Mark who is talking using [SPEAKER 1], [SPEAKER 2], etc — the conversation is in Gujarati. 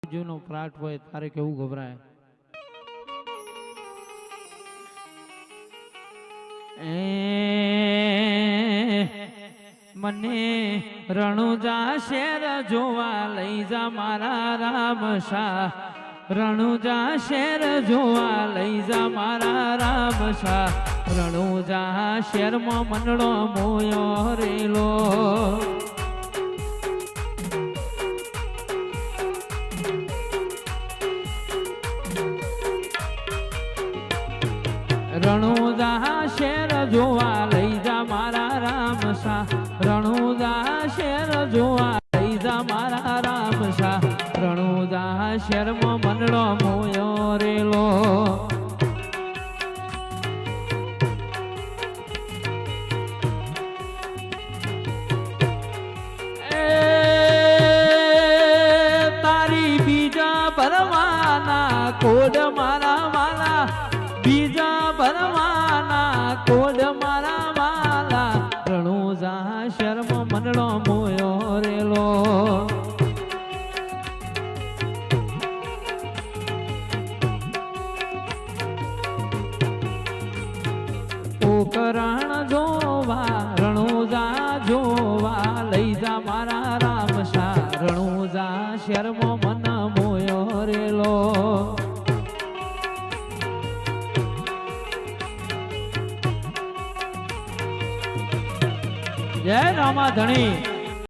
[SPEAKER 1] જીવનો પ્રાટ હોય તારે કેવું ગભરાય. મને રણુજા શેર જોવા લઈ જા મારા રામ શાહ. રણુજા શેર જોવા લઈ જા મારા રામ શાહ. રણુજા શેરમાં મનડો મોયો રેલો. રણુજા શેર જોવા લઈ જા મારા રામ શાહ. રણુજા શેર જોવા લઈ જા મારા રામ શાહ. રણુજા શેરમાં મનડો મોયો રેલો. તારી બીજા ભરવાના કોડ મારા વાલા. બીજા ભરવાના કોડ મારા વાલા. રણુજા શર્મ મનડો મોયો રેલો. પોકરણ જોવા રણુજા જોવા લઈ જા મારા રામ શાહ. રણુજા શર્મ મન મોયો રેલો. જય રામા ધણી.